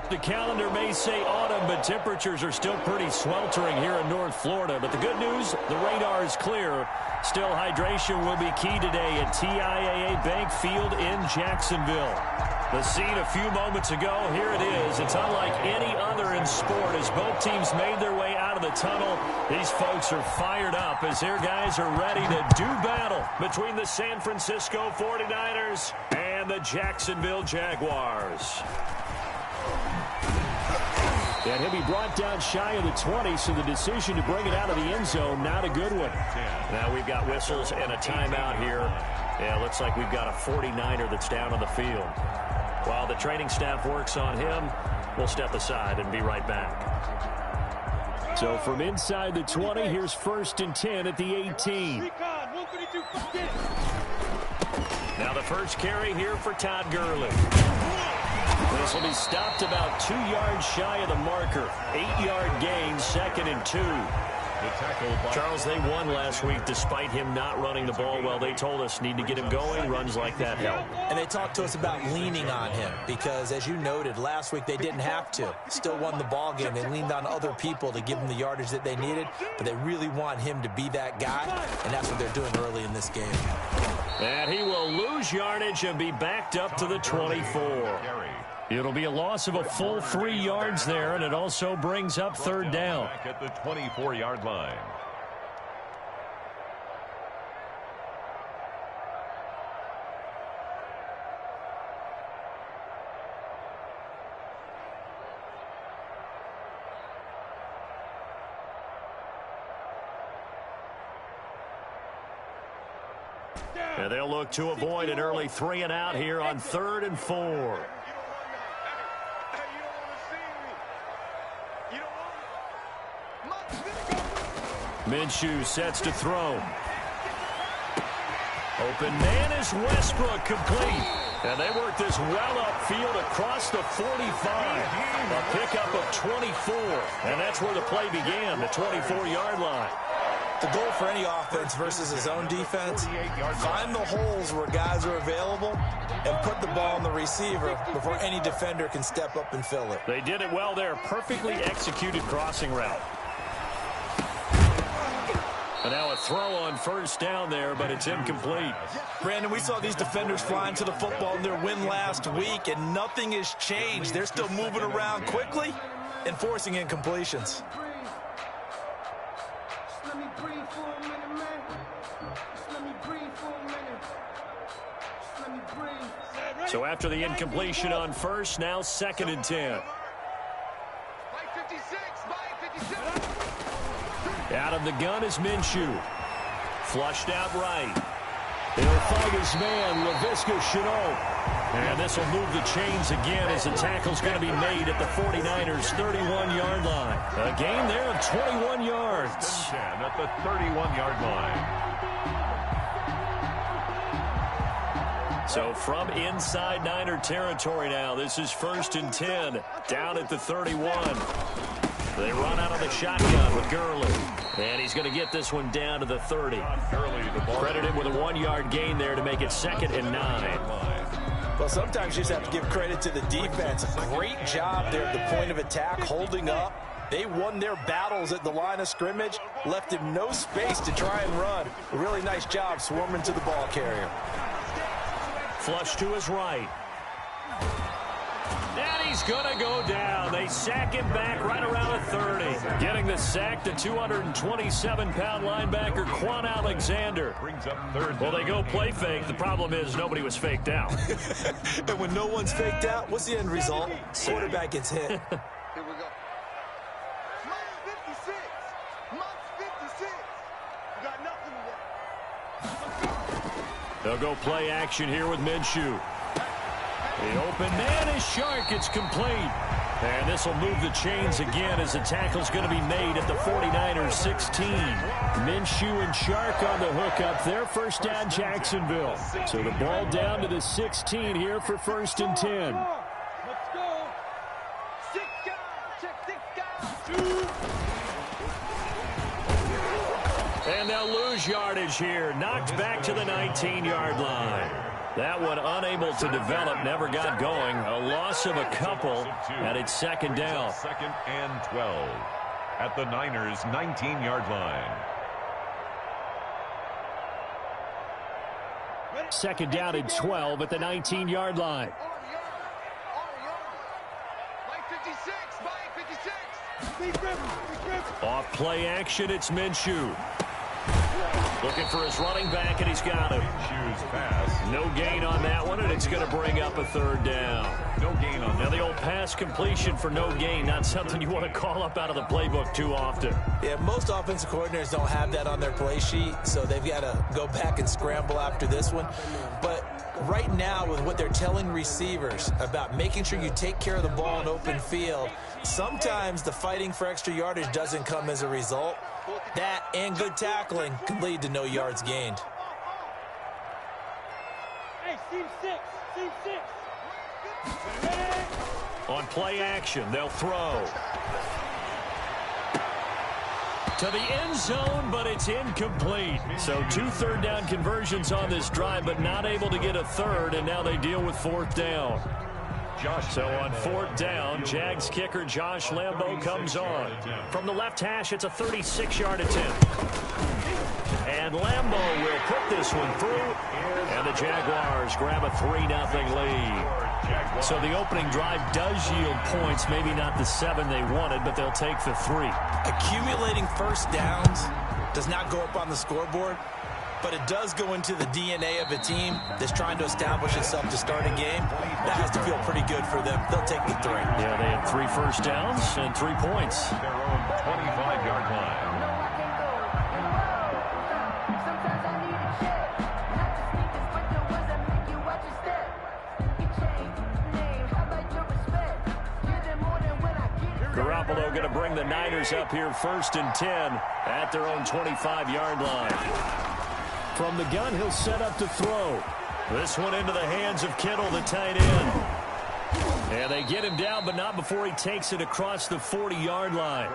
The calendar may say autumn, but temperatures are still pretty sweltering here in North Florida. But the good news, the radar is clear. Still, hydration will be key today at TIAA Bank Field in Jacksonville. The scene a few moments ago, here it is. It's unlike any other in sport as both teams made their way out of the tunnel. These folks are fired up as their guys are ready to do battle between the San Francisco 49ers and the Jacksonville Jaguars. And he'll be brought down shy of the 20, so the decision to bring it out of the end zone, not a good one. Now we've got whistles and a timeout here. Yeah, looks like we've got a 49er that's down on the field. While the training staff works on him, we'll step aside and be right back. So from inside the 20, here's 1st and 10 at the 18. Now the first carry here for Todd Gurley. This will be stopped about 2 yards shy of the marker. 8-yard gain, 2nd and 2. Charles, they won last week despite him not running the ball well. They told us need to get him going. Runs like that help. And they talked to us about leaning on him because, as you noted, last week they didn't have to. Still won the ball game. They leaned on other people to give them the yardage that they needed, but they really want him to be that guy, and that's what they're doing early in this game. And he will lose yardage and be backed up to the 24. It'll be a loss of a full 3 yards there, and it also brings up 3rd down. Back at the 24-yard line. And they'll look to avoid an early 3 and out here on 3rd and 4. Minshew sets to throw. Open man is Westbrook, complete. And they work this well upfield across the 45. A pickup of 24. And that's where the play began, the 24-yard line. The goal for any offense versus his own defense, find the holes where guys are available and put the ball on the receiver before any defender can step up and fill it. They did it well there. Perfectly executed crossing route. And now a throw on 1st down there, but it's incomplete. Brandon, we saw these defenders flying to the football in their win last week, and nothing has changed. They're still moving around quickly and forcing incompletions. So after the incompletion on 1st, now 2nd and 10. Out of the gun is Minshew. Flushed out right. He'll fight his man, Laviska Shenault. And this will move the chains again as the tackle's going to be made at the 49ers' 31-yard line. A gain there of 21 yards. At the 31-yard line. So from inside Niner territory now, this is 1st and 10, down at the 31. They run out of the shotgun with Gurley. And he's going to get this one down to the 30. Credited with a 1-yard gain there to make it 2nd and 9. Well, sometimes you just have to give credit to the defense. A great job there at the point of attack, holding up. They won their battles at the line of scrimmage, left him no space to try and run. A really nice job swarming to the ball carrier. Flush to his right. And he's going to go down. They sack him back right around the 30. Getting the sack, the 227-pound linebacker, Quan Alexander. Brings up 3rd. Well, they go play fake. The problem is nobody was faked out. And when no one's faked out, what's the end result? Quarterback gets hit. Here we go. Month 56. Month 56. You got nothing to They'll go play action here with Minshew. The open man is Shark. It's complete. And this will move the chains again as the tackle's going to be made at the 49ers' 16. Minshew and Shark on the hookup. Their 1st down, Jacksonville. So the ball down to the 16 here for 1st and 10. Let's go. 6 guys. Check 6 guys. And they'll lose yardage here. Knocked back to the 19-yard line. That one unable to develop, never got going. A loss of a couple, and it's second down. Second and 12 at the Niners' 19-yard line. Second down and 12 at the 19-yard line. Off play action, it's Minshew. Looking for his running back, and he's got him. Minshew's pass. No gain on that one, and it's going to bring up a third down. No gain on Now the old pass completion for no gain, not something you want to call up out of the playbook too often. Yeah, most offensive coordinators don't have that on their play sheet, so they've got to go back and scramble after this one. But right now, with what they're telling receivers about making sure you take care of the ball in open field, sometimes the fighting for extra yardage doesn't come as a result. That and good tackling can lead to no yards gained. Hey, seam six. On play action, they'll throw to the end zone, but it's incomplete. So 2 third-down conversions on this drive, but not able to get a third, and now they deal with fourth down. So on fourth down, Jags kicker Josh Lambo comes on. From the left hash, it's a 36-yard attempt. And Lambo will put this one through, and the Jaguars grab a 3-0 lead. So the opening drive does yield points, maybe not the 7 they wanted, but they'll take the 3. Accumulating first downs does not go up on the scoreboard, but it does go into the DNA of a team that's trying to establish itself to start a game. That has to feel pretty good for them. They'll take the 3. Yeah, they had 3 first downs and 3 points. their own 25-yard line. Garoppolo going to bring the Niners up here 1st and 10 at their own 25-yard line. From the gun, he'll set up to throw. This one into the hands of Kittle, the tight end. And they get him down, but not before he takes it across the 40-yard line.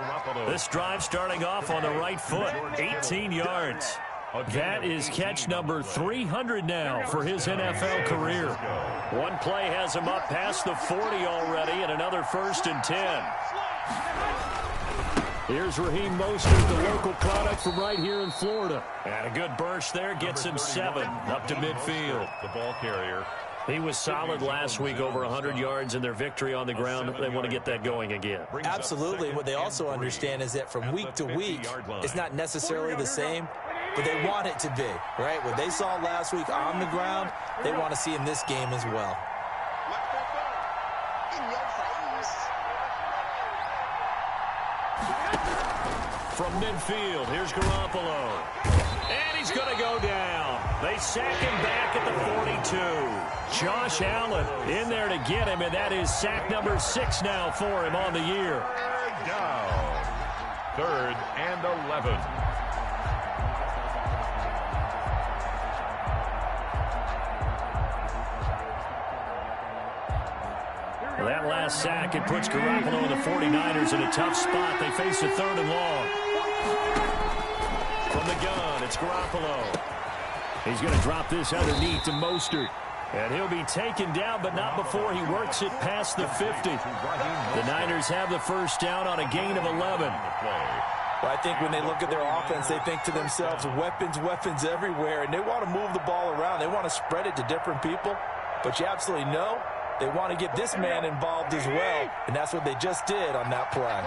This drive starting off on the right foot, 18 yards. That is catch number 300 now for his NFL career. One play has him up past the 40 already, and another 1st and 10. Here's Raheem Mostert, the local product from right here in Florida. And a good burst there gets him 7 up to midfield. The ball carrier. He was solid last week, over 100 yards in their victory on the ground. They want to get that going again. Absolutely. What they also understand is that from week to week, it's not necessarily the same, but they want it to be, right? What they saw last week on the ground, they want to see in this game as well. From midfield, here's Garoppolo. And he's going to go down. They sack him back at the 42. Josh Allen in there to get him, and that is sack number 6 now for him on the year. Third down. 3rd and 11. Well, that last sack, it puts Garoppolo and the 49ers in a tough spot. They face a 3rd and long. From the gun, it's Garoppolo. He's going to drop this underneath to Mostert. And he'll be taken down, but not before he works it past the 50. The Niners have the 1st down on a gain of 11. Well, I think when they look at their offense, they think to themselves, weapons everywhere, and they want to move the ball around. They want to spread it to different people, but you absolutely know they want to get this man involved as well, and that's what they just did on that play.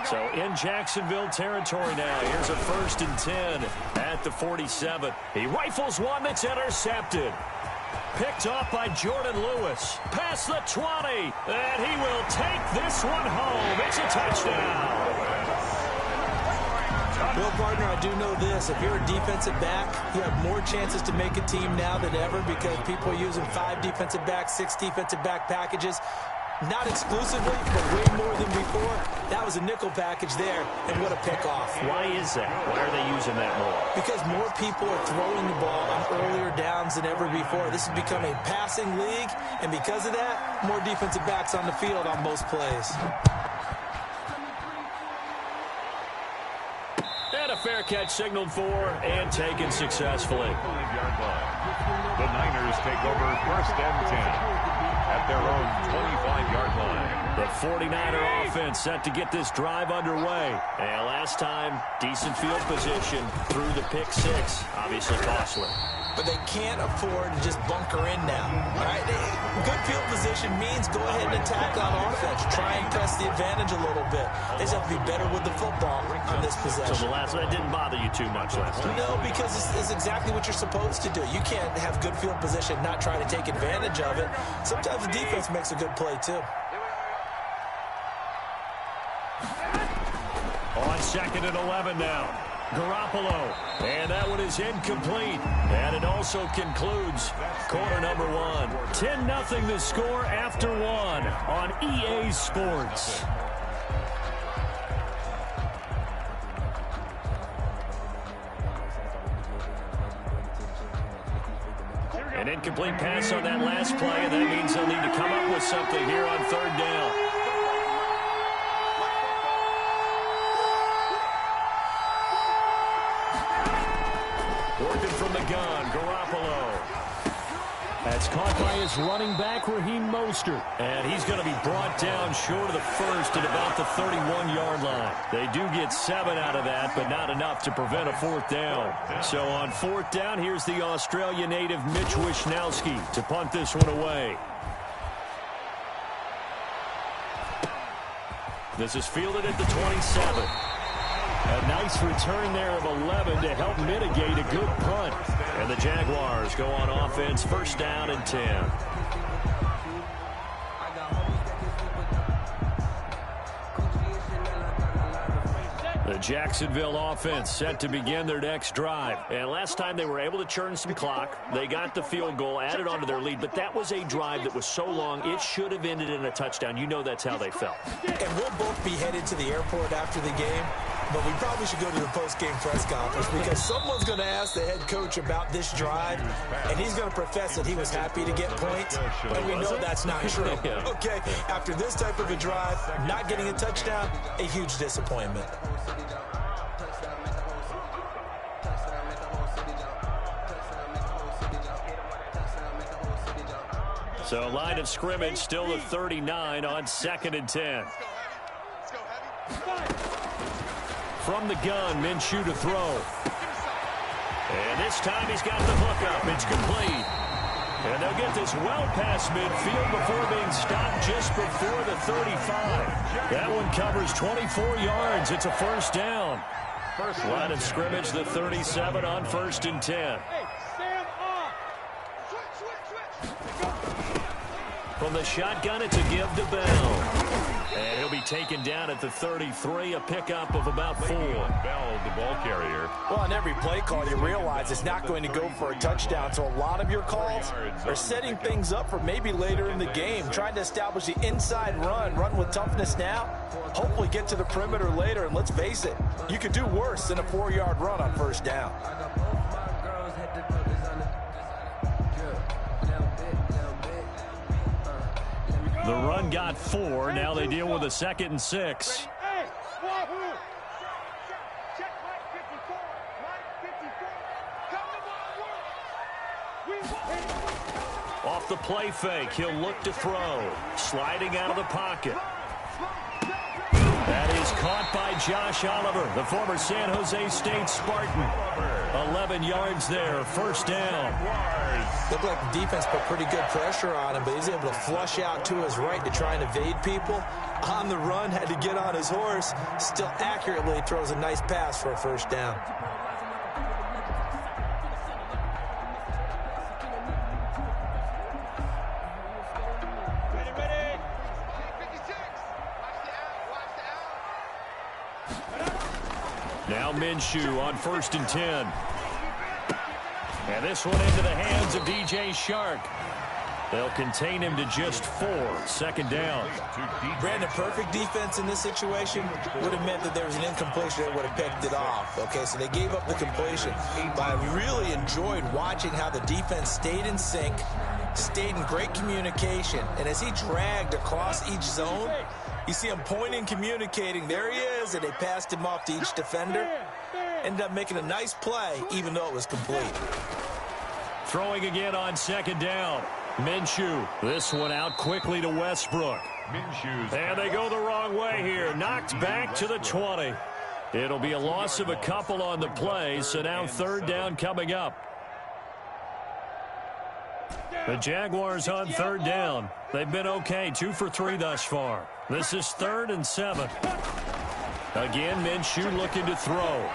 So in Jacksonville territory now, here's a 1st and 10 at the 47. He rifles one that's intercepted. Picked off by Jordan Lewis. Past the 20, and he will take this one home. It's a touchdown. Well, partner, I do know this. If you're a defensive back, you have more chances to make a team now than ever because people are using 5 defensive backs, 6 defensive back packages. Not exclusively, but way more than before. That was a nickel package there, and what a pickoff. Why is that? Why are they using that more? Because more people are throwing the ball on earlier downs than ever before. This has become a passing league, and because of that, more defensive backs on the field on most plays. And a fair catch signaled for and taken successfully. The Niners take over 1st and 10 at their own 25-yard line. The 49er offense set to get this drive underway. And last time, decent field position through the pick six. Obviously costly. But they can't afford to just bunker in now. All right? Good field position means go ahead and attack on offense. Try and press the advantage a little bit. They just have to be better with the football on this possession. So the last one didn't bother you too much last time? No, because it's exactly what you're supposed to do. You can't have good field position and not try to take advantage of it. Sometimes the defense makes a good play, too. On 2nd and 11 now. Garoppolo, and that one is incomplete. And it also concludes quarter number 1. 10-0 the score after 1 on EA Sports. An incomplete pass on that last play, and that means they'll need to come up with something here on 3rd down. Working from the gun, Garoppolo. That's caught by his running back, Raheem Mostert. And he's going to be brought down short of the first at about the 31-yard line. They do get 7 out of that, but not enough to prevent a 4th down. So on 4th down, here's the Australia native Mitch Wishnowsky to punt this one away. This is fielded at the 27. A nice return there of 11 to help mitigate a good punt. And the Jaguars go on offense, 1st down and 10. The Jacksonville offense set to begin their next drive. And last time they were able to churn some clock. They got the field goal, added onto their lead. But that was a drive that was so long, it should have ended in a touchdown. You know that's how they felt. And we'll both be headed to the airport after the game. But we probably should go to the post-game press conference because someone's going to ask the head coach about this drive, and he's going to profess that he was happy to get points, and we know that's not true. Okay, after this type of a drive, not getting a touchdown, a huge disappointment. So line of scrimmage still the 39 on 2nd and 10. From the gun, Minshew to throw. And this time he's got the hook up. It's complete. And they'll get this well past midfield before being stopped just before the 35. That one covers 24 yards. It's a 1st down. First line of scrimmage, the 37 on 1st and 10. From the shotgun, it's a give to Bell. And he'll be taken down at the 33, a pickup of about 4. Bell, the ball carrier. Well, on every play call, you realize it's not going to go for a touchdown. So a lot of your calls are setting things up for maybe later in the game, trying to establish the inside run with toughness now. Hopefully get to the perimeter later, and let's face it, you could do worse than a 4-yard run on 1st down. The run got 4. Now they deal with a 2nd and 6. Off the play fake, he'll look to throw. Sliding out of the pocket. That is caught by Josh Oliver, the former San Jose State Spartan. 11 yards there, 1st down. Looked like the defense put pretty good pressure on him, but he's able to flush out to his right to try and evade people. On the run, had to get on his horse. Still accurately throws a nice pass for a 1st down. Now Minshew on 1st and 10. And this one into the hands of DJ Shark. They'll contain him to just 4. 2nd down. Brandon, perfect defense in this situation would have meant that there was an incompletion that would have picked it off. Okay, so they gave up the completion. But I really enjoyed watching how the defense stayed in sync, stayed in great communication. And as he dragged across each zone, you see him pointing, communicating. There he is, and they passed him off to each defender. Ended up making a nice play, even though it was complete. Throwing again on second down. Minshew. This one out quickly to Westbrook. And they go the wrong way here. Knocked back to the 20. It'll be a loss of a couple on the play, so now third down coming up. The Jaguars on third down. They've been okay, 2 for 3 thus far. This is 3rd and 7. Again, Minshew looking to throw.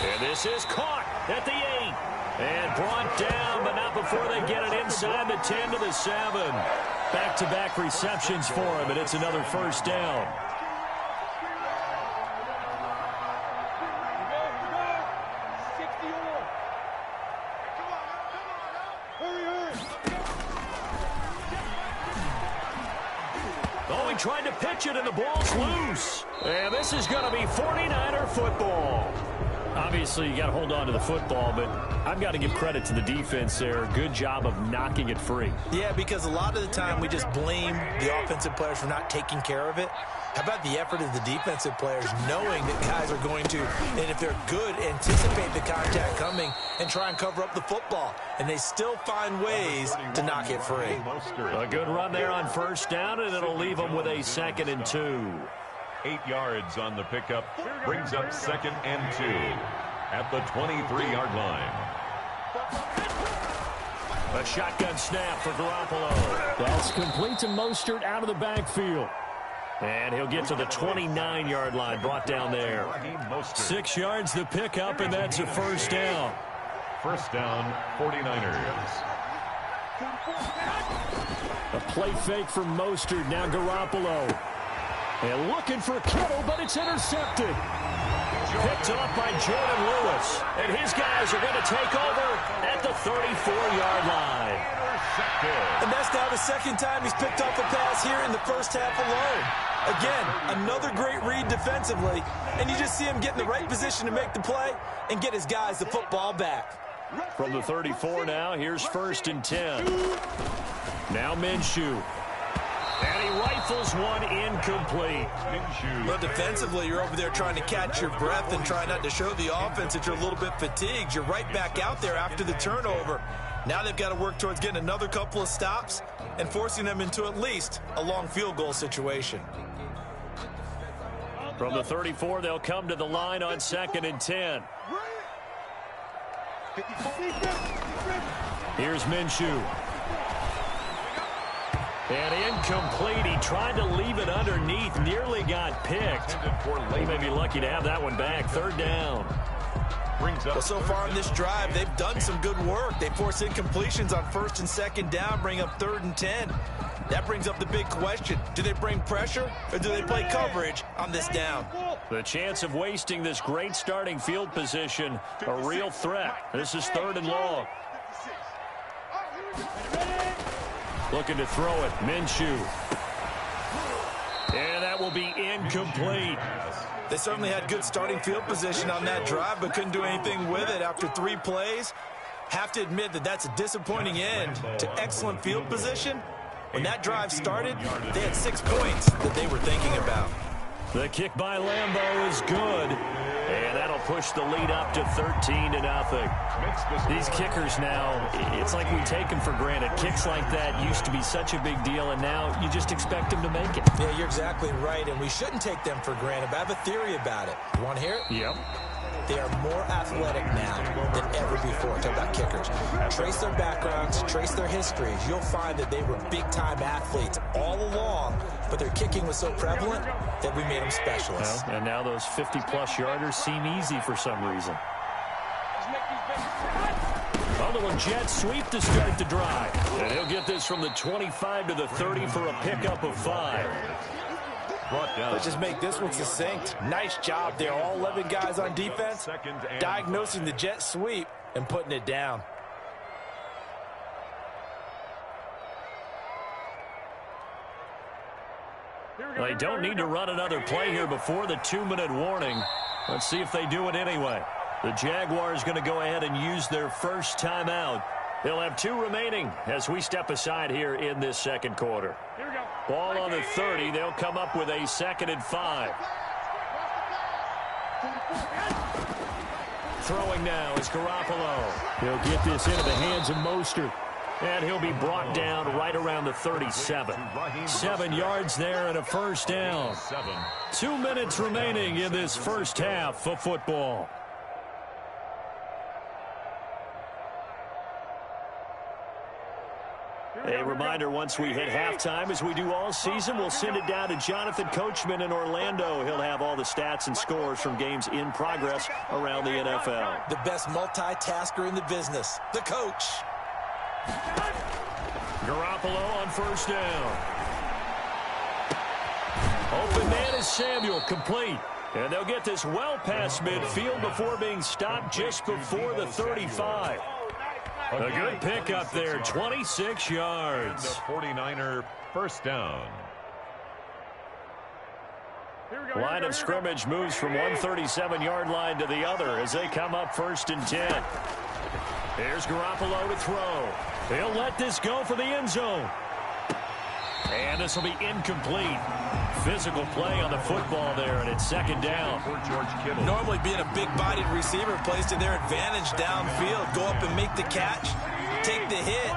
And this is caught at the 8. And brought down, but not before they get it inside the 10 to the 7. Back-to-back receptions for him, and it's another first down. Oh, he tried to pitch it, and the ball's loose. And this is going to be 49er football. Obviously, you got to hold on to the football, but I've got to give credit to the defense there. Good job of knocking it free. Yeah, because a lot of the time we just blame the offensive players for not taking care of it. How about the effort of the defensive players knowing that guys are going to, and if they're good, anticipate the contact coming and try and cover up the football. And they still find ways to knock it free. A good run there on first down, and it'll leave them with a 2nd and 2. 8 yards on the pickup, brings up 2nd and 2 at the 23-yard line. A shotgun snap for Garoppolo. That's complete to Mostert out of the backfield. And he'll get to the 29-yard line, brought down there. 6 yards the pickup, and that's a first down. First down, 49ers. A play fake from Mostert, now Garoppolo. And looking for Kittle, but it's intercepted. Picked off by Jordan Lewis. And his guys are going to take over at the 34-yard line. And that's now the second time he's picked off a pass here in the first half alone. Again, another great read defensively. And you just see him get in the right position to make the play and get his guys the football back. From the 34 now, here's 1st and 10. Now Minshew. And he rifles one incomplete. Well, defensively, you're over there trying to catch your breath and try not to show the offense that you're a little bit fatigued. You're right back out there after the turnover. Now they've got to work towards getting another couple of stops and forcing them into at least a long field goal situation. From the 34, they'll come to the line on 2nd and 10. Here's Minshew. And incomplete. He tried to leave it underneath. Nearly got picked. He may be lucky to have that one back. 3rd down. Well, so far in this drive, they've done some good work. They force incompletions on 1st and 2nd down, bring up 3rd and 10. That brings up the big question. Do they bring pressure or do they play coverage on this down? The chance of wasting this great starting field position, a real threat. This is 3rd and long. Looking to throw it, Minshew. And that will be incomplete. They certainly had good starting field position on that drive, but couldn't do anything with it after 3 plays. Have to admit that that's a disappointing end to excellent field position. When that drive started, they had 6 points that they were thinking about. The kick by Lambeau is good. And that'll push the lead up to 13-0. These kickers now, it's like we take them for granted. Kicks like that used to be such a big deal, and now you just expect them to make it. Yeah, you're exactly right, and we shouldn't take them for granted. But I have a theory about it. You want to hear it? Yep. They are more athletic now than ever before. Talk about kickers. Trace their backgrounds, trace their histories. You'll find that they were big-time athletes all along, but their kicking was so prevalent that we made them specialists. Well, and now those 50-plus yarders seem easy for some reason. A little jet sweep to start the drive. And he'll get this from the 25 to the 30 for a pickup of 5. Let's just make this one succinct. Nice job there. All 11 guys on defense diagnosing the jet sweep and putting it down. They don't need to run another play here before the 2-minute warning. Let's see if they do it anyway. The Jaguars going to go ahead and use their first timeout. They'll have 2 remaining as we step aside here in this second quarter. Ball on the 30. They'll come up with a 2nd and 5. throwing now is Garoppolo. He'll get this into the hands of Mostert. And he'll be brought down right around the 37. 7 yards there and a first down. 2 minutes remaining in this first half of football. A reminder, once we hit halftime, as we do all season, we'll send it down to Jonathan Coachman in Orlando. He'll have all the stats and scores from games in progress around the NFL. The best multitasker in the business, the coach. Garoppolo on first down. Open man is Samuel, complete. And they'll get this well past midfield before being stopped just before the 35. A good pickup there, 26 yards. The 49er first down. Line of scrimmage moves from one 37-yard line to the other as they come up 1st and 10. Here's Garoppolo to throw. He'll let this go for the end zone. And this will be incomplete. Physical play on the football there, and it's 2nd down. Normally being a big-bodied receiver plays to their advantage downfield. Go up and make the catch, take the hit,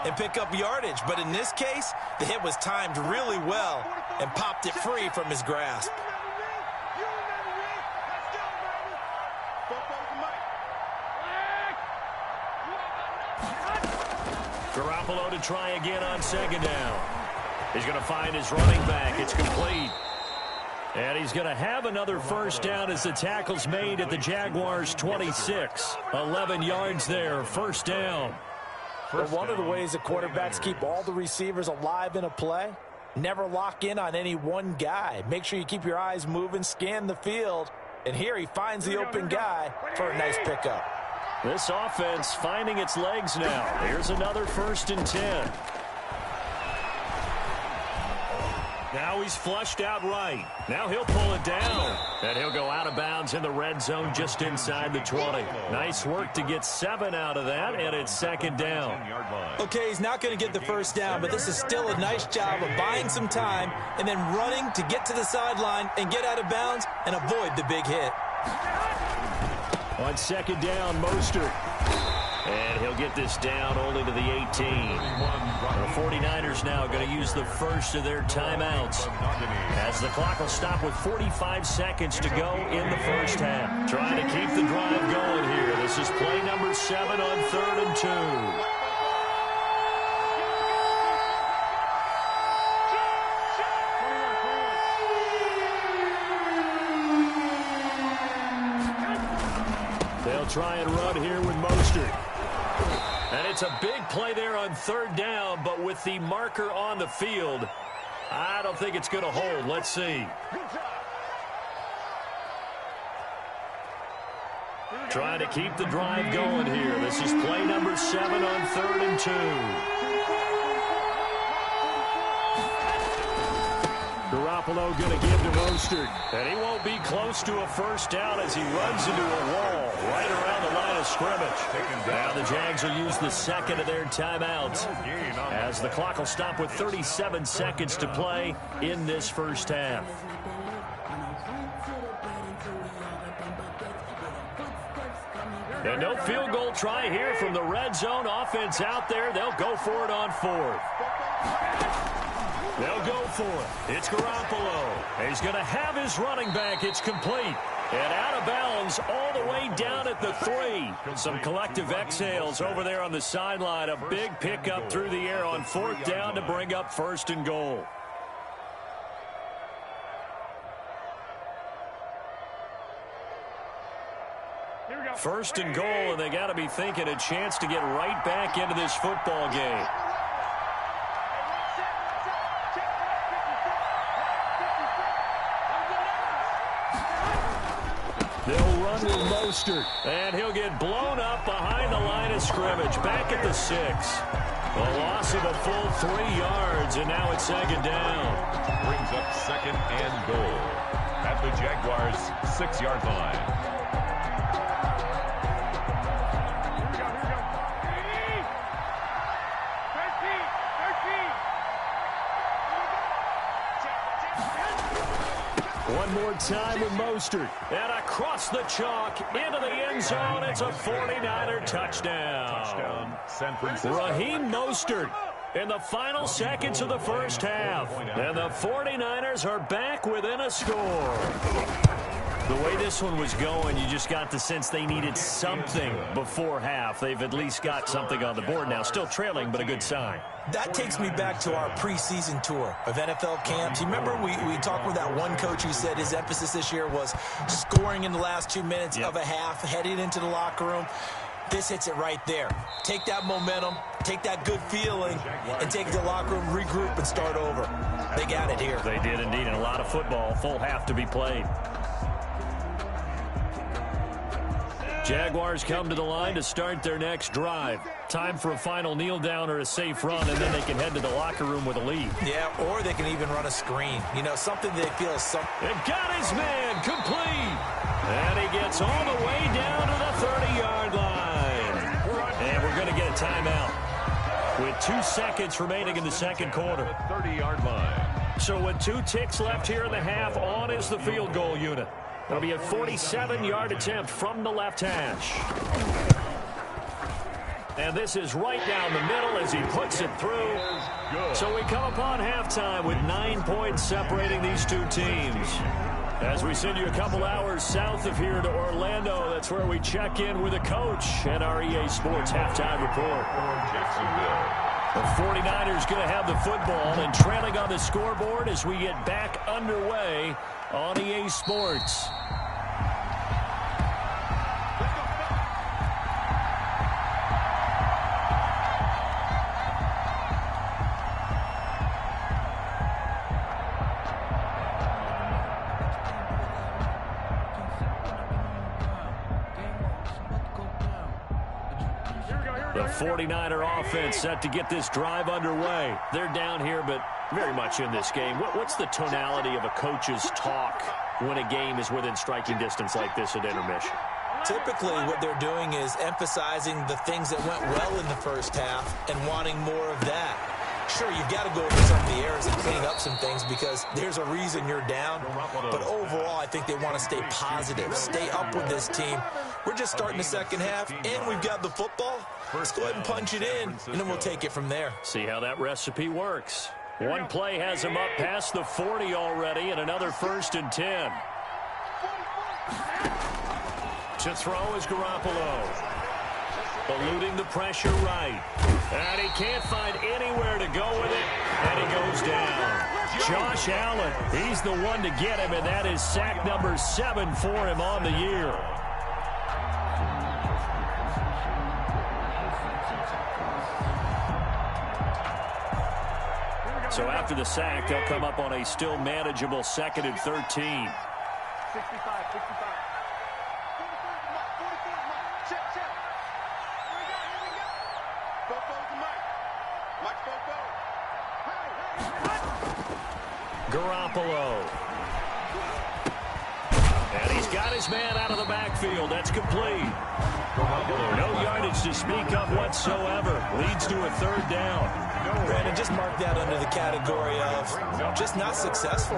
and pick up yardage. But in this case, the hit was timed really well and popped it free from his grasp. Garoppolo to try again on 2nd down. He's going to find his running back. It's complete. And he's going to have another first down as the tackle's made at the Jaguars' 26. 11 yards there, first down. But one of the ways that quarterbacks keep all the receivers alive in a play, never lock in on any one guy. Make sure you keep your eyes moving, scan the field. And here he finds the open guy for a nice pickup. This offense finding its legs now. Here's another 1st and 10. Now he's flushed out right. Now he'll pull it down. And he'll go out of bounds in the red zone just inside the 20. Nice work to get 7 out of that, and it's 2nd down. Okay, he's not going to get the first down, but this is still a nice job of buying some time and then running to get to the sideline and get out of bounds and avoid the big hit. On 2nd down, Mostert. And he'll get this down only to the 18. The 49ers now going to use the first of their timeouts as the clock will stop with 45 seconds to go in the first half. Trying to keep the drive going here. This is play number 7 on 3rd and 2. They'll try and run here with Mostert. And it's a big play there on 3rd down, but with the marker on the field, I don't think it's going to hold. Let's see. Trying to keep the drive going here. This is play number 7 on 3rd and 2. Garoppolo going to give to Mostert. And he won't be close to a first down as he runs into a wall right around the line of scrimmage. Now the Jags will use the 2nd of their timeouts as the clock will stop with 37 seconds to play in this first half. And no field goal try here from the red zone. Offense out there. They'll go for it on 4th. They'll go for it. It's Garoppolo. He's going to have his running back. It's complete. And out of bounds all the way down at the 3. Some collective exhales over there on the sideline. A big pickup through the air on 4th down to bring up 1st and goal. First and goal, and they got to be thinking a chance to get right back into this football game. They'll run with Mostert, and he'll get blown up behind the line of scrimmage. Back at the 6. A loss of a full 3 yards, and now it's 2nd down. Brings up 2nd and goal at the Jaguars' 6-yard line. one more time with Mostert. And across the chalk, into the end zone. It's a 49er touchdown. San Francisco. Raheem Mostert in the final seconds of the first half. And the 49ers are back within a score. The way this one was going, you just got the sense they needed something before half. They've at least got something on the board now. Still trailing, but a good sign. That takes me back to our preseason tour of NFL camps. You remember we talked with that one coach who said his emphasis this year was scoring in the last 2 minutes of a half, heading into the locker room. This hits it right there. Take that momentum, take that good feeling, and take it to the locker room, regroup, and start over. They got it here. They did indeed, and a lot of football, full half to be played. Jaguars come to the line to start their next drive. Time for a final kneel down or a safe run, and then they can head to the locker room with a lead. Yeah, or they can even run a screen. You know, something they feel is something. It got his man complete. And he gets all the way down to the 30-yard line. And we're going to get a timeout with 2 seconds remaining in the second quarter. 30-yard line. So with 2 ticks left here in the half, on is the field goal unit. It'll be a 47-yard attempt from the left hash. And this is right down the middle as he puts it through. So we come upon halftime with 9 points separating these two teams. As we send you a couple hours south of here to Orlando, that's where we check in with a coach and our EA Sports halftime report. The 49ers going to have the football and trailing on the scoreboard as we get back underway on EA Sports. The 49er offense set to get this drive underway. They're down here, but very much in this game. What's the tonality of a coach's talk when a game is within striking distance like this at intermission? Typically, what they're doing is emphasizing the things that went well in the first half and wanting more of that. Sure, you've got to go over some of the errors and clean up some things because there's a reason you're down. But overall, I think they want to stay positive, stay up with this team. We're just starting the second half, and we've got the football. Let's go ahead and punch it in, and then we'll take it from there. See how that recipe works. One play has him up past the 40 already, and another 1st and 10. To throw is Garoppolo. Eluding the pressure right. And he can't find anywhere to go with it, and he goes down. Josh Allen, he's the one to get him, and that is sack number 7 for him on the year. So after the sack, they'll come up on a still manageable 2nd and 13. 65, 65. Check. Here we go. Bofo's the mic. Mike Bofo. Hey. Garoppolo. And he's got his man out of the backfield. That's complete. No yardage to speak of whatsoever. Leads to a 3rd down. Brandon, just mark that under the category of just not successful.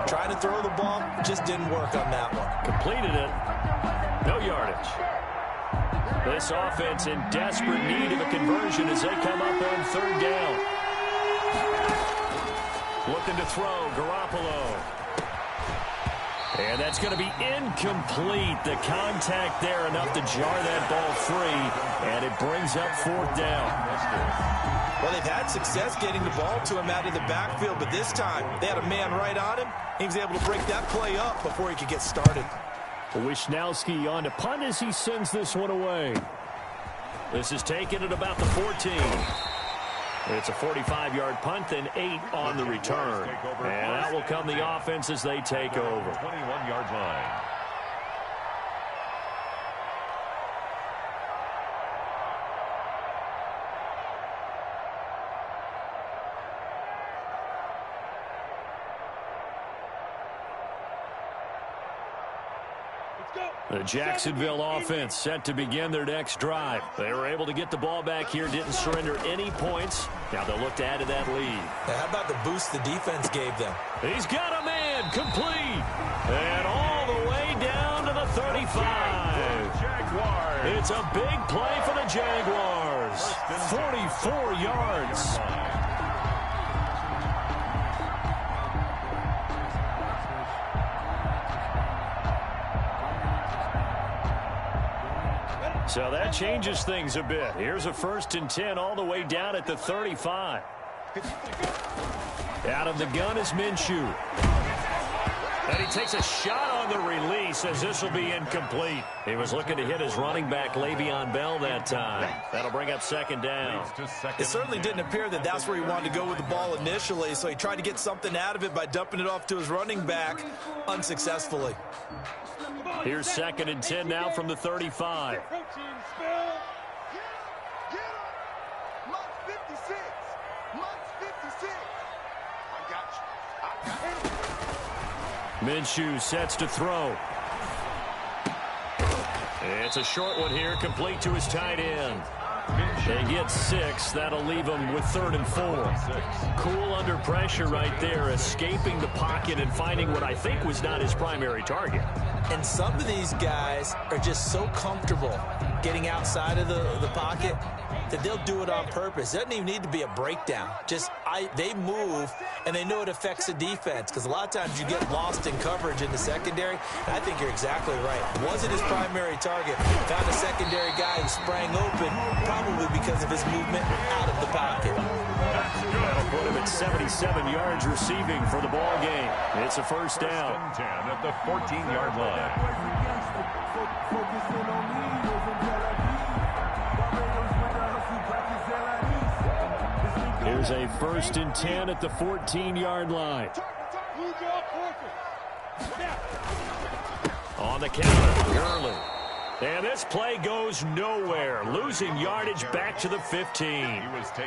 Trying to throw the ball, just didn't work on that one. Completed it. No yardage. This offense in desperate need of a conversion as they come up on 3rd down. Looking to throw, Garoppolo. And that's going to be incomplete. The contact there enough to jar that ball free, and it brings up 4th down. Well, they've had success getting the ball to him out of the backfield, but this time they had a man right on him. He was able to break that play up before he could get started. Wisnowski on to punt as he sends this one away. This is taken at about the 14. It's a 45-yard punt, then 8 on the return. And out will come the offense as they take over. 21-yard line. Let's go. The Jacksonville offense set to begin their next drive. They were able to get the ball back here, didn't surrender any points. Now they'll look to add to that lead. Now, how about the boost the defense gave them? He's got a man complete. And all the way down to the 35. It's a big play for the Jaguars. 44 yards. So that changes things a bit. Here's a 1st and 10 all the way down at the 35. Out of the gun is Minshew. And he takes a shot on the release as this will be incomplete. He was looking to hit his running back, Le'Veon Bell, that time. That'll bring up 2nd down. It certainly didn't appear that that's where he wanted to go with the ball initially, so he tried to get something out of it by dumping it off to his running back unsuccessfully. Here's 2nd and 10 now from the 35. Minshew sets to throw. It's a short one here, complete to his tight end. They get 6. That'll leave them with 3rd and 4. Cool under pressure right there, escaping the pocket and finding what I think was not his primary target. And some of these guys are just so comfortable getting outside of the pocket that they'll do it on purpose. It doesn't even need to be a breakdown. They move, and they know it affects the defense, because a lot of times you get lost in coverage in the secondary. And I think you're exactly right. Wasn't his primary target. Found a secondary guy who sprang open, probably because of his movement out of the pocket. That'll put him at 77 yards receiving for the ball game. It's a 1st down. 10 at the 14-yard line. Here's a 1st and 10 at the 14-yard line. On the counter, Gurley. And this play goes nowhere. Losing yardage back to the 15.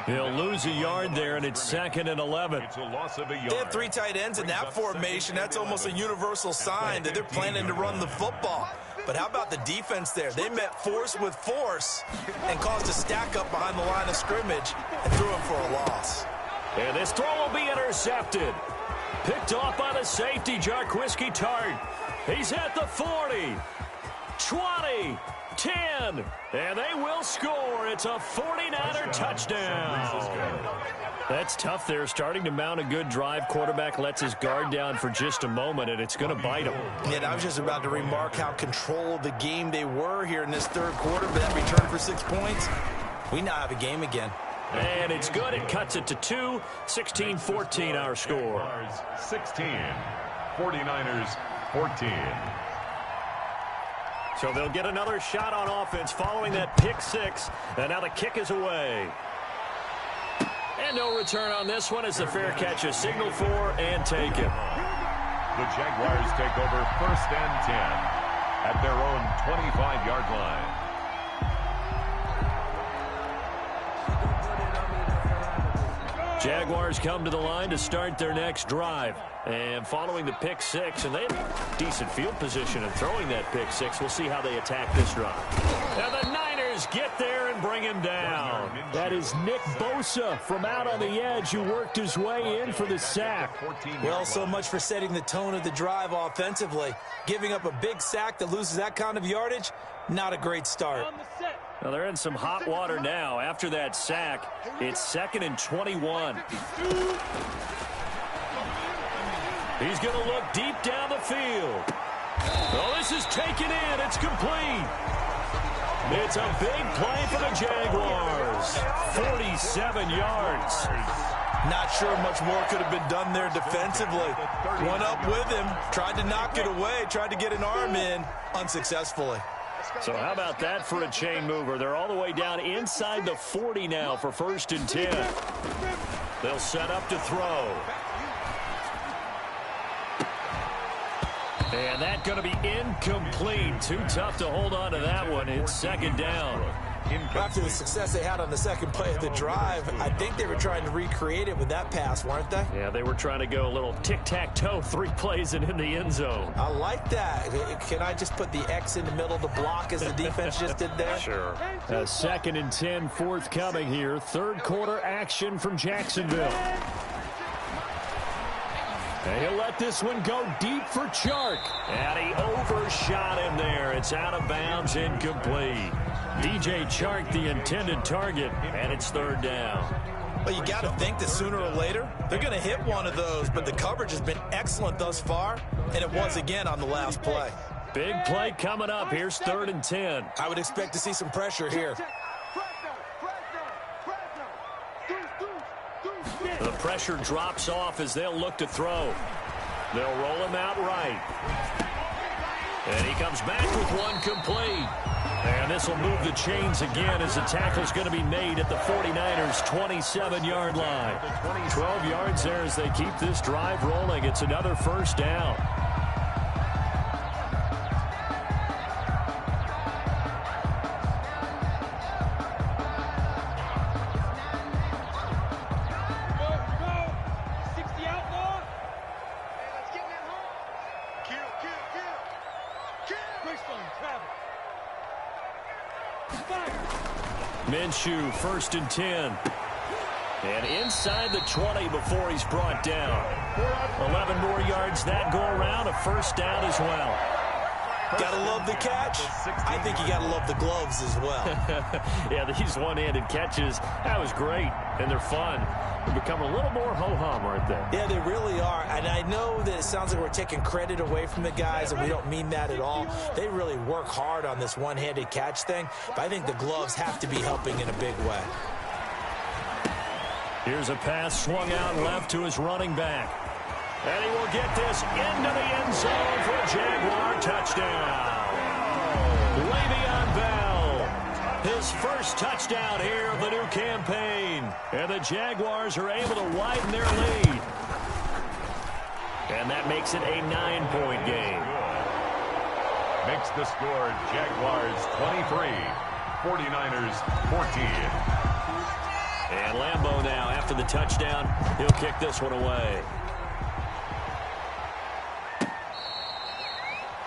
He'll lose a yard there, and it's 2nd and 11. It's a loss of a yard. They have 3 tight ends in that formation. That's almost a universal sign that they're planning to run the football. But how about the defense there? They met force with force and caused a stack up behind the line of scrimmage and threw him for a loss. And this throw will be intercepted. Picked off by the safety, Jarquiski Tart. He's at the 40. 20, 10, and they will score. It's a 49er touchdown. That's tough there, starting to mount a good drive. Quarterback lets his guard down for just a moment, and it's going to bite him. Yeah, I was just about to remark how controlled the game they were here in this 3rd quarter, but that return for 6 points, we now have a game again. And it's good. It cuts it to 2, 16-14 our score. 16, 49ers 14. So they'll get another shot on offense following that pick 6. And now the kick is away. And no return on this one as the fair catch is signaled for and taken. The Jaguars take over 1st and 10 at their own 25-yard line. Jaguars come to the line to start their next drive. And following the pick 6, and they have decent field position in throwing that pick 6. We'll see how they attack this drive. And the Niners get there and bring him down. That is Nick Bosa from out on the edge who worked his way in for the sack. Well, so much for setting the tone of the drive offensively. Giving up a big sack that loses that kind of yardage, not a great start. Well, they're in some hot water now. After that sack, it's 2nd and 21. He's going to look deep down the field. Oh, this is taken in. It's complete. It's a big play for the Jaguars. 47 yards. Not sure much more could have been done there defensively. Went up with him, tried to knock it away, tried to get an arm in, unsuccessfully. So how about that for a chain mover? They're all the way down inside the 40 now for 1st and 10. They'll set up to throw. And that's going to be incomplete. Too tough to hold on to that one. It's 2nd down. After the success they had on the second play of the drive, I think they were trying to recreate it with that pass, weren't they? Yeah, they were trying to go a little tic-tac-toe, 3 plays and in the end zone. I like that. Can I just put the X in the middle of the block as the defense just did there? Sure. 2nd and 10 forthcoming here. Third quarter action from Jacksonville. And he'll let this one go deep for Chark. And he overshot him there. It's out of bounds, incomplete. DJ Chark, the intended target, and it's 3rd down. Well, you got to think that sooner or later, they're going to hit one of those, but the coverage has been excellent thus far, and it was again on the last play. Big play coming up. Here's 3rd and 10. I would expect to see some pressure here. The pressure drops off as they'll look to throw. They'll roll him out right. And he comes back with one complete. And this will move the chains again as the tackle's going to be made at the 49ers' 27-yard line. 12 yards there as they keep this drive rolling. It's another 1st down. Minshew, 1st and 10. And inside the 20 before he's brought down. 11 more yards that go around, a 1st down as well. Gotta love the catch. I think you gotta love the gloves as well. Yeah, these one-handed catches, that was great, and they're fun. They become a little more ho-hum, aren't they? Yeah, they really are. And I know that it sounds like we're taking credit away from the guys, and we don't mean that at all. They really work hard on this one-handed catch thing, but I think the gloves have to be helping in a big way. Here's a pass swung out left to his running back. And he will get this into the end zone for a Jaguar touchdown. Le'Veon Bell, his first touchdown here of the new campaign. And the Jaguars are able to widen their lead. And that makes it a 9-point game. Makes the score Jaguars 23, 49ers 14. And Lambeau now, after the touchdown, he'll kick this one away.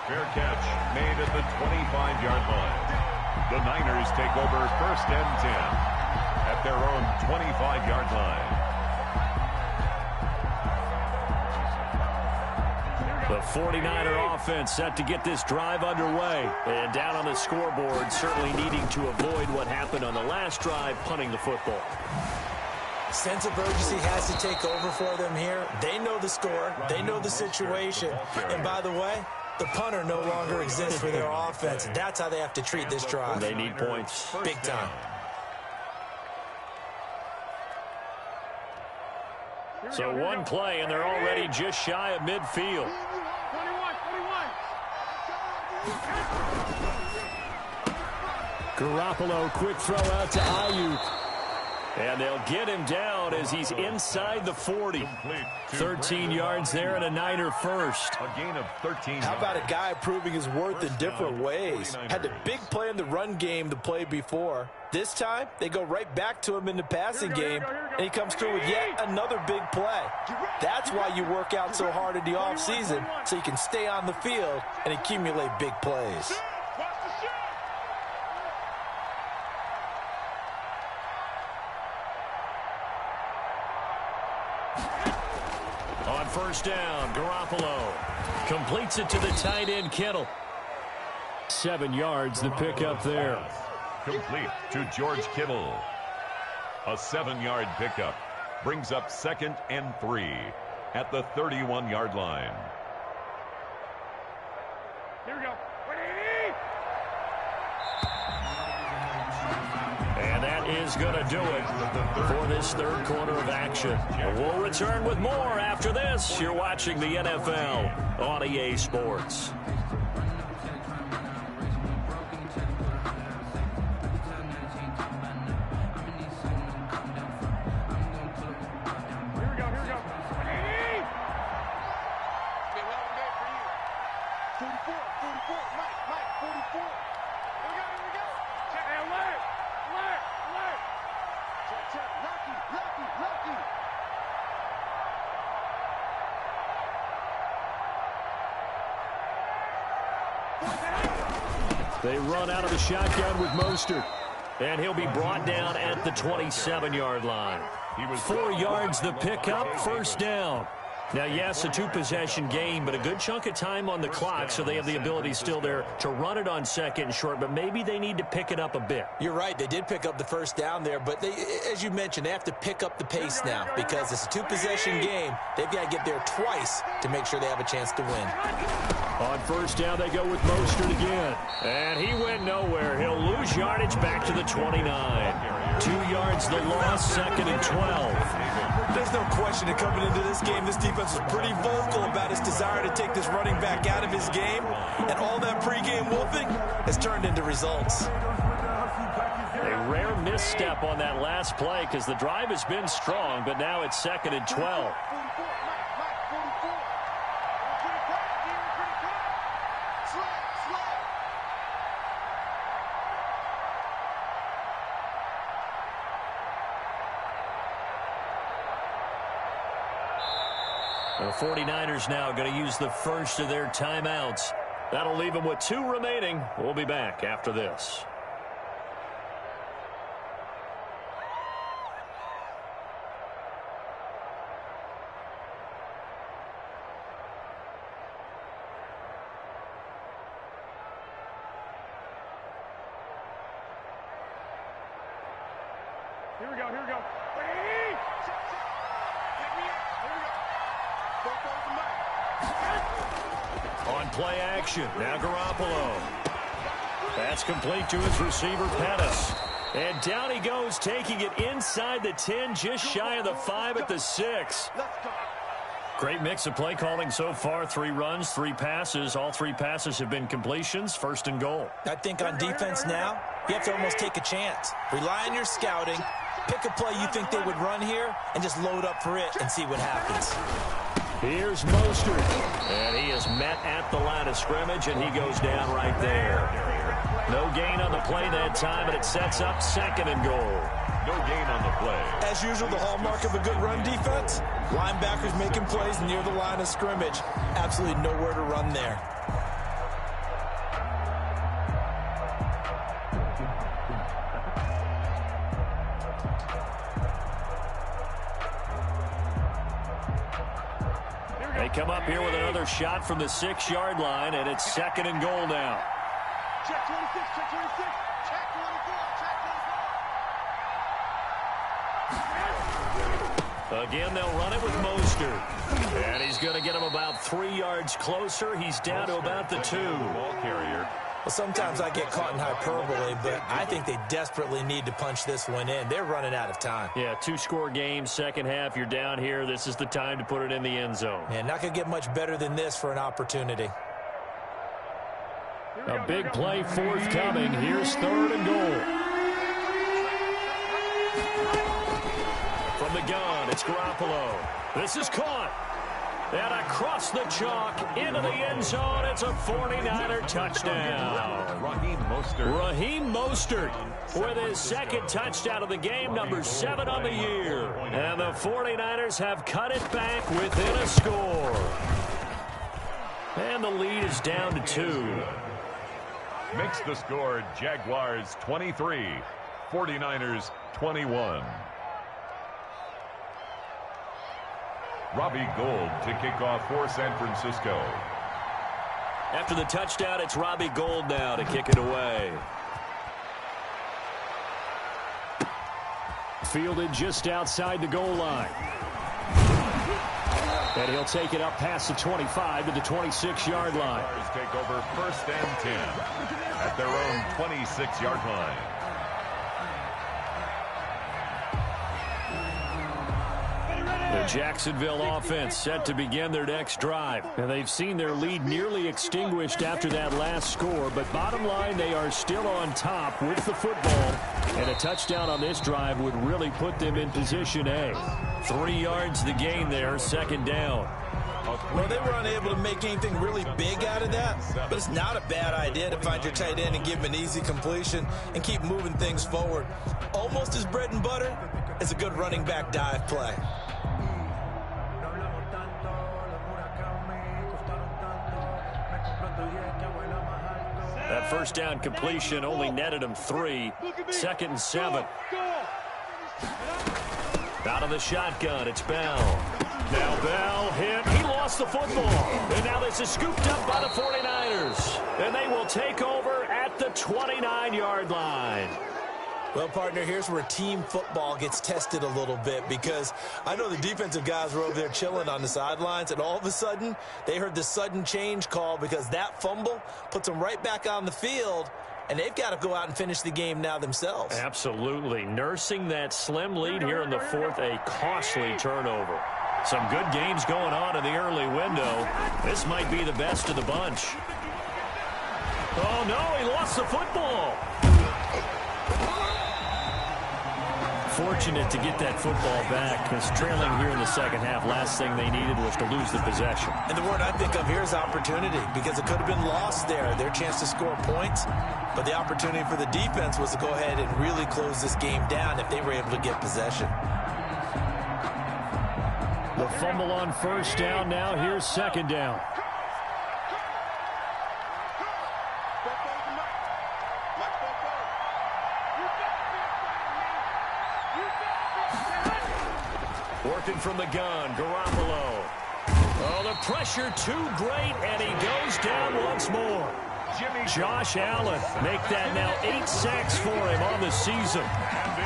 Fair catch made at the 25-yard line. The Niners take over 1st and 10 at their own 25-yard line. The 49er offense set to get this drive underway. And down on the scoreboard, certainly needing to avoid what happened on the last drive, punting the football. Sense of urgency has to take over for them here. They know the score. They know the situation. And by the way, the punter no longer exists for their offense. That's how they have to treat this drive. They need points. Big time. So one play, and they're already just shy of midfield. 21. Garoppolo, quick throw out to Ayuk. And they'll get him down as he's inside the 40. 13 yards there and a Niner first. A gain of 13. How about a guy proving his worth in different ways? Had a big play in the run game the play before. This time, they go right back to him in the passing game, and he comes through with yet another big play. That's why you work out so hard in the offseason, so you can stay on the field and accumulate big plays. On 1st down, Garoppolo completes it to the tight end, Kittle. 7 yards, the pickup there. Complete to George Kittle. A 7-yard pickup brings up 2nd and 3 at the 31-yard line. Here we go. And that is going to do it for this third quarter of action. We'll return with more after this. You're watching the NFL on EA Sports. They run out of the shotgun with Mostert. And he'll be brought down at the 27-yard line. 4 yards the pickup, first down. Now, yes, a 2-possession game, but a good chunk of time on the clock, so they have the ability still there to run it on second and short, but maybe they need to pick it up a bit. You're right. They did pick up the first down there, but they, as you mentioned, they have to pick up the pace now because it's a 2-possession game. They've got to get there twice to make sure they have a chance to win. On first down, they go with Mostert again. And he went nowhere. He'll lose yardage back to the 29. 2 yards the loss, second and 12. There's no question that coming into this game, this defense was pretty vocal about its desire to take this running back out of his game. And all that pregame wolfing has turned into results. A rare misstep on that last play because the drive has been strong, but now it's second and 12. The 49ers now going to use the first of their timeouts. That'll leave them with 2 remaining. We'll be back after this. Here we go, here we go. Wait! Get me up. Here we go. Both over the mic. On play action, now Garoppolo. That's complete to his receiver, Pettis. And down he goes, taking it inside the 10, just shy of the 5 at the 6. Great mix of play calling so far. 3 runs, 3 passes. All 3 passes have been completions. First and goal. I think on defense now, you have to almost take a chance. Rely on your scouting. Pick a play you think they would run here and just load up for it and see what happens. Here's Mostert. And he is met at the line of scrimmage, and he goes down right there. No gain on the play that time, and it sets up second and goal. No gain on the play. As usual, the hallmark of a good run defense, linebackers making plays near the line of scrimmage. Absolutely nowhere to run there. They come up here with another shot from the 6-yard line, and it's second and goal now. Check 26, check 26, check 24, check 24. Again, they'll run it with Mostert. And he's going to get him about 3 yards closer. He's down to about the 2. Ball carrier. Well, sometimes I get caught in hyperbole, but I think they desperately need to punch this one in. They're running out of time. Yeah, 2-score game, second half. You're down here. This is the time to put it in the end zone. Yeah, not going to get much better than this for an opportunity. A big play forthcoming. Here's third and goal. From the gun, it's Garoppolo. This is caught. And across the chalk into the end zone. It's a 49er touchdown. Raheem Mostert with his second touchdown of the game, number 7 on the year. And the 49ers have cut it back within a score. And the lead is down to 2. Makes the score Jaguars 23, 49ers 21. Robbie Gould to kick off for San Francisco. After the touchdown, it's Robbie Gould now to kick it away. Fielded just outside the goal line. And he'll take it up past the 25 to the 26-yard line. Take over first and 10 at their own 26-yard line. The Jacksonville offense set to begin their next drive. And they've seen their lead nearly extinguished after that last score. But bottom line, they are still on top with the football. And a touchdown on this drive would really put them in position A. 3 yards the gain there, second down. Well, they were unable to make anything really big out of that, but it's not a bad idea to find your tight end and give him an easy completion and keep moving things forward. Almost as bread and butter as a good running back dive play. That That first down completion only netted him 3. 2nd and 7. Out of the shotgun, it's Bell. Now Bell hit. He lost the football. And now this is scooped up by the 49ers. And they will take over at the 29-yard line. Well, partner, here's where team football gets tested a little bit, because I know the defensive guys were over there chilling on the sidelines, and all of a sudden they heard the sudden change call because that fumble puts them right back on the field, and they've got to go out and finish the game now themselves. Absolutely. Nursing that slim lead here in the 4th, a costly turnover. Some good games going on in the early window. This might be the best of the bunch. Oh, no, he lost the football. Fortunate to get that football back, because trailing here in the second half, last thing they needed was to lose the possession. And the word I think of here is opportunity, because it could have been lost there, their chance to score points. But the opportunity for the defense was to go ahead and really close this game down if they were able to get possession. The fumble on first down. Now here's 2nd down. Working from the gun, Garoppolo. Oh, the pressure too great, and he goes down once more. Josh Allen, make that now 8 sacks for him on the season.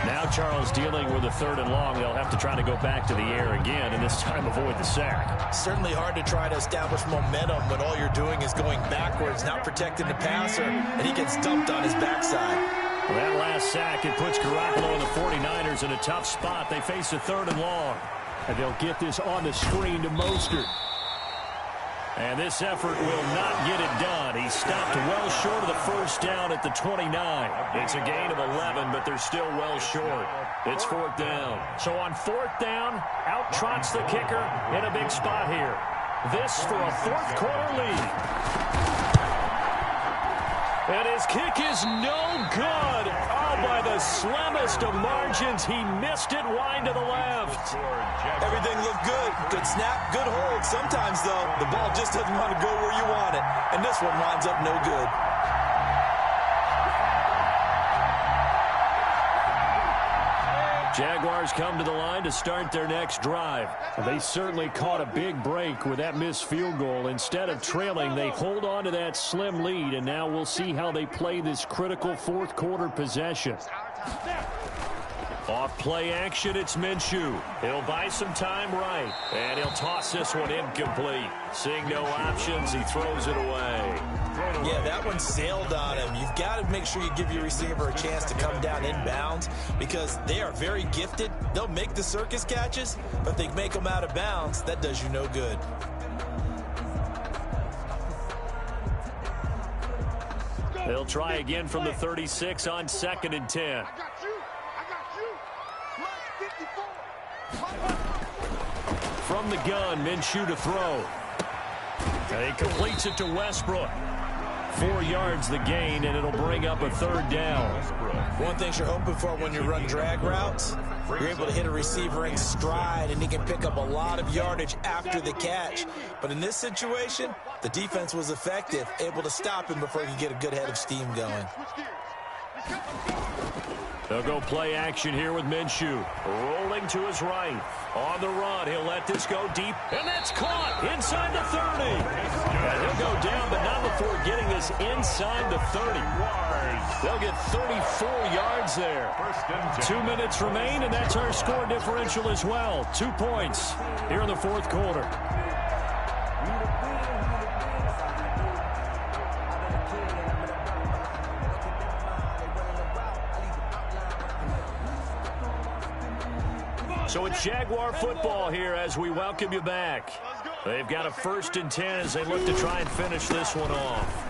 Now Charles dealing with a 3rd and long. They'll have to try to go back to the air again, and this time avoid the sack. Certainly hard to try to establish momentum when all you're doing is going backwards, not protecting the passer, and he gets dumped on his backside. Well, that last sack, it puts Garoppolo and the 49ers in a tough spot. They face a 3rd and long. And they'll get this on the screen to Mostert. And this effort will not get it done. He stopped well short of the first down at the 29. It's a gain of 11, but they're still well short. It's 4th down. So on 4th down, out trots the kicker in a big spot here. This for a 4th quarter lead. And his kick is no good. Oh, by the slimmest of margins, he missed it wide to the left. Everything looked good. Good snap, good hold. Sometimes, though, the ball just doesn't want to go where you want it. And this one winds up no good. Jaguars come to the line to start their next drive. They certainly caught a big break with that missed field goal. Instead of trailing, they hold on to that slim lead, and now we'll see how they play this critical 4th quarter possession. Off play action, it's Minshew. He'll buy some time right, and he'll toss this one incomplete. Seeing no options, he throws it away. Yeah, that one sailed on him. You've got to make sure you give your receiver a chance to come down inbounds, because they are very gifted. They'll make the circus catches, but if they make them out of bounds, that does you no good. They'll try again from the 36 on 2nd and 10. From the gun, Minshew to throw. And he completes it to Westbrook. 4 yards the gain, and it'll bring up a 3rd down. One thing you're hoping for when you run drag routes, you're able to hit a receiver in stride, and he can pick up a lot of yardage after the catch. But in this situation, the defense was effective, able to stop him before he could get a good head of steam going. They'll go play action here with Minshew. Rolling to his right. On the run, he'll let this go deep. And that's caught inside the 30. And he'll go down, but not before getting this inside the 30. They'll get 34 yards there. 2 minutes remain, and that's our score differential as well. 2 points here in the 4th quarter. So it's Jaguar football here as we welcome you back. They've got a 1st and 10 as they look to try and finish this one off.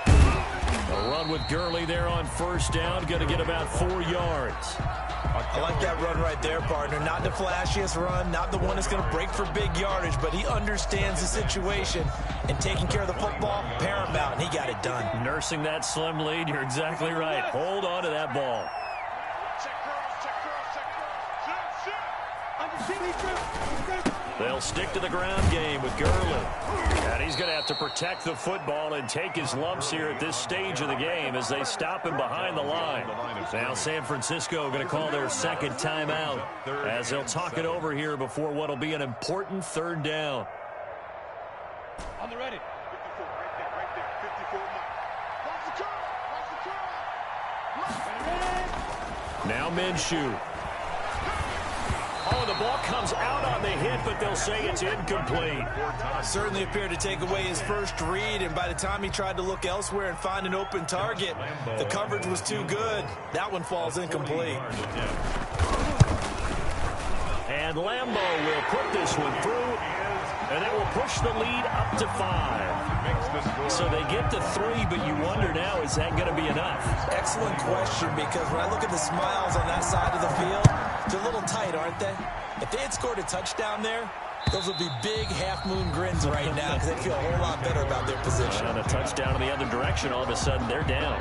A run with Gurley there on 1st down, going to get about 4 yards. I like that run right there, partner. Not the flashiest run, not the one that's going to break for big yardage, but he understands the situation, and taking care of the football, paramount, and he got it done. Nursing that slim lead, you're exactly right. Hold on to that ball. They'll stick to the ground game with Gurley. And he's going to have to protect the football and take his lumps here at this stage of the game as they stop him behind the line. Now San Francisco going to call their second timeout as they'll talk it over here before what will be an important third down. On the ready. 54, right there, 54 mark. Now Minshew. Oh, the ball comes out on the hit, but they'll say it's incomplete. Certainly appeared to take away his first read, and by the time he tried to look elsewhere and find an open target, the coverage was too good. That one falls incomplete. And Lambeau will put this one through, and it will push the lead up to 5. So they get to 3, but you wonder now, is that going to be enough? Excellent question, because when I look at the smiles on that side of the field, they're a little tight, aren't they? If they had scored a touchdown there, those would be big half-moon grins right now because they feel a whole lot better about their position. And a touchdown in the other direction, all of a sudden they're down.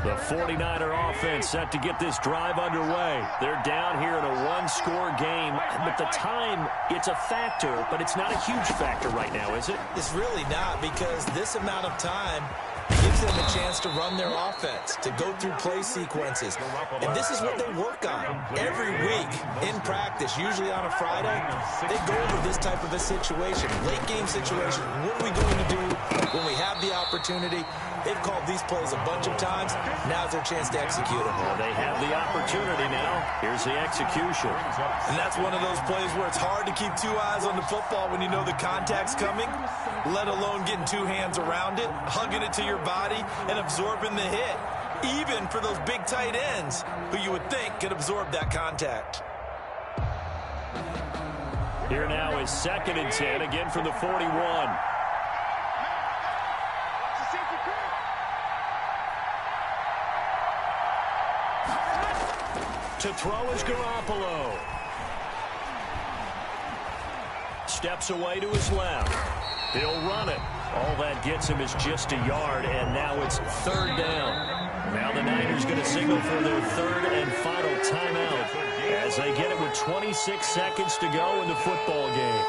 The 49er offense set to get this drive underway. They're down here in a one-score game, but the time, it's a factor, but it's not a huge factor right now, is it? It's really not, because this amount of time gives them a chance to run their offense, to go through play sequences. And this is what they work on every week in practice, usually on a Friday. They go over this type of a situation, late game situation. What are we going to do when we have the opportunity? They've called these plays a bunch of times. Now's their chance to execute them. Well, they have the opportunity now. Here's the execution. And that's one of those plays where it's hard to keep two eyes on the football when you know the contact's coming, let alone getting two hands around it, hugging it to your body, and absorbing the hit. Even for those big tight ends who you would think could absorb that contact. Here now is 2nd and 10, again from the 41. To throw is Garoppolo. Steps away to his left. He'll run it. All that gets him is just a yard, and now it's 3rd down. Now the Niners going to signal for their 3rd and final timeout as they get it with 26 seconds to go in the football game.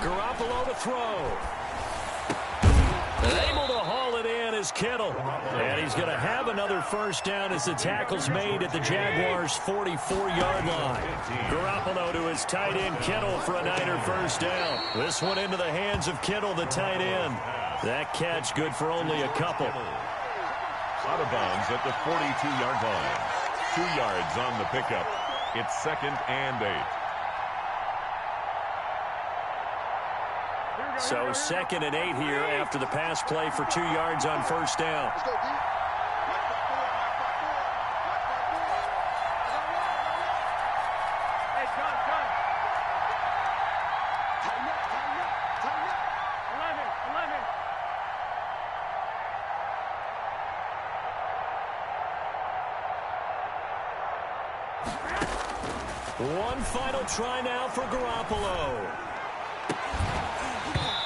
Garoppolo to throw. Able to haul it in is Kittle. And he's going to have another first down as the tackle's made at the Jaguars' 44-yard line. Garoppolo to his tight end Kittle for a Niner first down. This one into the hands of Kittle, the tight end. That catch good for only a couple. Out of bounds at the 42-yard line. 2 yards on the pickup. It's 2nd and 8. So 2nd and 8 here after the pass play for 2 yards on first down. One final try now for Garoppolo.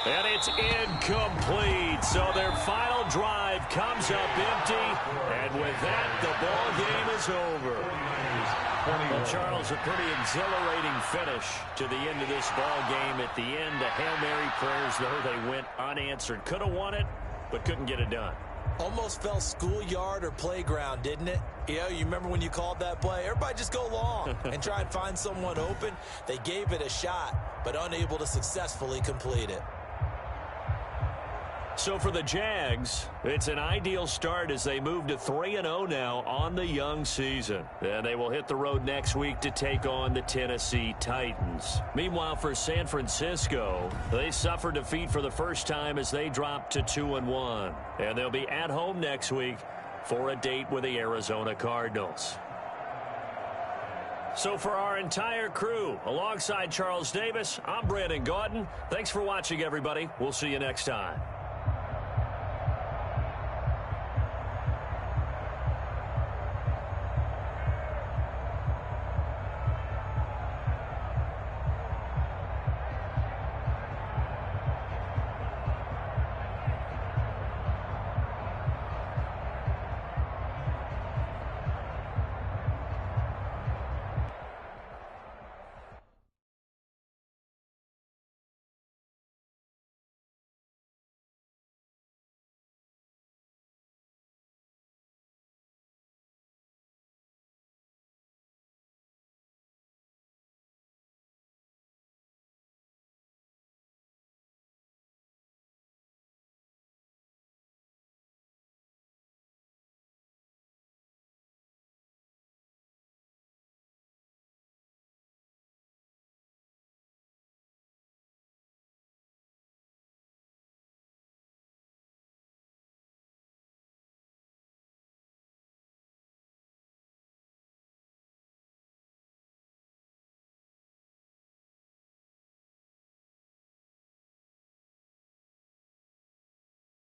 And it's incomplete. So their final drive comes up empty. And with that, the ball game is over. Well, Charles, a pretty exhilarating finish to the end of this ball game. At the end, the Hail Mary prayers, though, they went unanswered. Could have won it, but couldn't get it done. Almost felt schoolyard or playground, didn't it? You know, you remember when you called that play? Everybody just go long and try and find someone open. They gave it a shot, but unable to successfully complete it. So for the Jags, it's an ideal start as they move to 3-0 now on the young season. And they will hit the road next week to take on the Tennessee Titans. Meanwhile, for San Francisco, they suffered defeat for the first time as they dropped to 2-1. And they'll be at home next week for a date with the Arizona Cardinals. So for our entire crew, alongside Charles Davis, I'm Brandon Gaudin. Thanks for watching, everybody. We'll see you next time.